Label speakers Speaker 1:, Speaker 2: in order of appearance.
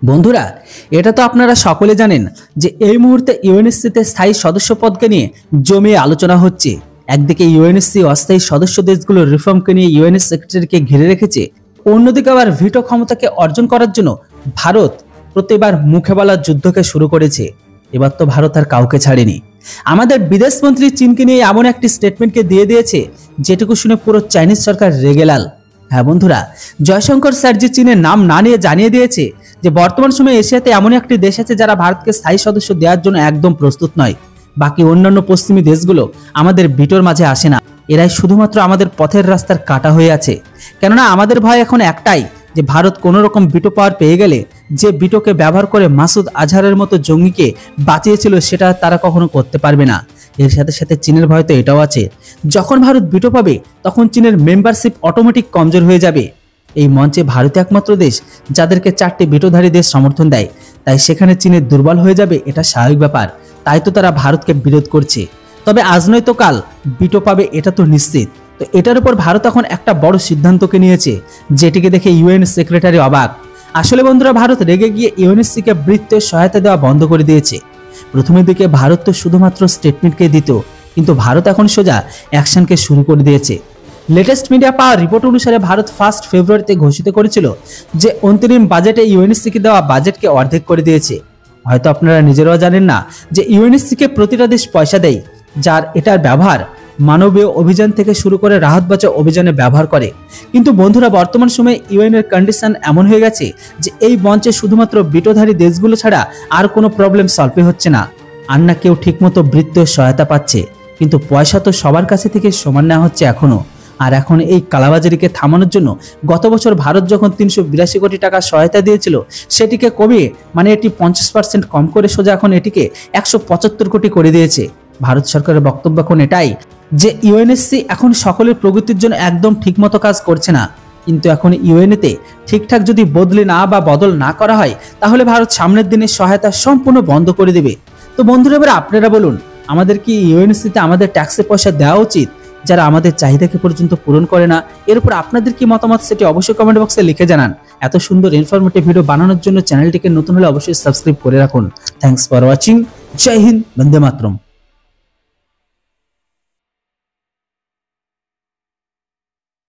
Speaker 1: বন্ধুরা, এটা তো আপনারা সকলে জানেন যে এই মুহূর্তে ইউএনএসসিতে স্থায়ী সদস্য পদকে নিয়ে জমিয়ে আলোচনা হচ্ছে। একদিকে ইউএনএসসি অস্থায়ী সদস্য দেশগুলোর রিফর্মকে নিয়ে ইউএনএস সেক্রেটারিকে ঘিরে রেখেছে, অন্যদিকে আবার ভিটো ক্ষমতাকে অর্জন করার জন্য ভারত প্রতিবার মুখে বলা যুদ্ধকে শুরু করেছে। এবার তো ভারত আর কাউকে ছাড়েনি। আমাদের বিদেশমন্ত্রী চীনকে নিয়ে এমন একটি স্টেটমেন্টকে দিয়ে দিয়েছে যেটুকু শুনে পুরো চাইনিজ সরকার রেগে লাল। হ্যাঁ বন্ধুরা, জয়শঙ্কর স্যার যে চীনের নাম না নিয়ে জানিয়ে দিয়েছে যে বর্তমান সময়ে এশিয়াতে এমন একটি দেশ আছে যারা ভারতকে স্থায়ী সদস্য দেওয়ার জন্য একদম প্রস্তুত নয়। বাকি অন্যান্য পশ্চিমী দেশগুলো আমাদের ভিটোর মাঝে আসে না, এরাই শুধুমাত্র আমাদের পথের রাস্তার কাটা হয়ে আছে। কেননা আমাদের ভয় এখন একটাই যে ভারত কোনো রকম ভিটো পাওয়ার পেয়ে গেলে যে ভিটোকে ব্যবহার করে মাসুদ আজহারের মতো জঙ্গিকে বাঁচিয়েছিল সেটা তারা কখনো করতে পারবে না। এর সাথে সাথে চীনের ভয় তো এটাও আছে, যখন ভারত ভিটো পাবে তখন চীনের মেম্বারশিপ অটোমেটিক কমজোর হয়ে যাবে। এই মঞ্চে ভারত একমাত্র দেশ যাদেরকে 4টি ভিটোধারী দেশ সমর্থন দেয়, তাই সেখানে চীনের দুর্বল হয়ে যাবে, এটা স্বাভাবিক ব্যাপার। তাই তো তারা ভারতকে বিরোধ করছে। তবে আজ নয়তো কাল ভিটো পাবে, এটা তো নিশ্চিত। তো এটার উপর ভারত এখন একটা বড় সিদ্ধান্তকে নিয়েছে, যেটিকে দেখে ইউএন সেক্রেটারি অবাক। আসলে বন্ধুরা, ভারত রেগে গিয়ে ইউএনএসসিকে বৃত্তীয় সহায়তা দেওয়া বন্ধ করে দিয়েছে। প্রথমের দিকে ভারত তো শুধুমাত্র স্টেটমেন্টকে দিত, কিন্তু ভারত এখন সোজা অ্যাকশনকে শুরু করে দিয়েছে। লেটেস্ট মিডিয়া পাওয়া রিপোর্ট অনুসারে ভারত 1 ফেব্রুয়ারিতে ঘোষিত করেছিল যে অন্তরিম বাজেটে ইউএনএসসিকে দেওয়া বাজেটকে অর্ধেক করে দিয়েছে। হয়তো আপনারা নিজেরাও জানেন না যে ইউএনএসসিকে প্রতিটা দেশ পয়সা দেয়, যার এটার ব্যবহার মানবীয় অভিযান থেকে শুরু করে রাহত বাঁচাও অভিযানে ব্যবহার করে। কিন্তু বন্ধুরা, বর্তমান সময়ে ইউএনের কন্ডিশন এমন হয়ে গেছে যে এই মঞ্চে শুধুমাত্র ভিটোধারী দেশগুলো ছাড়া আর কোনো প্রবলেম সলভই হচ্ছে না। আর না কেউ ঠিকমতো বৃত্তীয় সহায়তা পাচ্ছে, কিন্তু পয়সা তো সবার কাছে থেকে সমান নেওয়া হচ্ছে এখনো। আর এখন এই কালাবাজারিকে থামানোর জন্য গত বছর ভারত যখন 382 কোটি টাকা সহায়তা দিয়েছিল, সেটিকে কমিয়ে মানে এটি 50% কম করে সোজা এখন এটিকে 175 কোটি করে দিয়েছে। ভারত সরকারের বক্তব্য এখন এটাই যে ইউএনএসসি এখন সকলের প্রগতির জন্য একদম ঠিকমতো কাজ করছে না, কিন্তু এখন ইউএনএতে ঠিকঠাক যদি বদল না করা হয় তাহলে ভারত সামনের দিনে সহায়তা সম্পূর্ণ বন্ধ করে দেবে। তো বন্ধুরা, এবার আপনারা বলুন, আমাদের কি ইউএনএসসিতে আমাদের ট্যাক্সের পয়সা দেওয়া উচিত যারা আমাদের চাহিদাকে পর্যন্ত পূরণ করে না? এর উপর আপনাদের কি মতামত সেটি অবশ্যই কমেন্ট বক্সে লিখে জানান। এত সুন্দর ইনফরমেটিভ ভিডিও বানানোর জন্য চ্যানেলটিকে নতুন হলে অবশ্যই সাবস্ক্রাইব করে রাখুন। Thanks for watching. জয় হিন্দ, বন্দে মাতরম।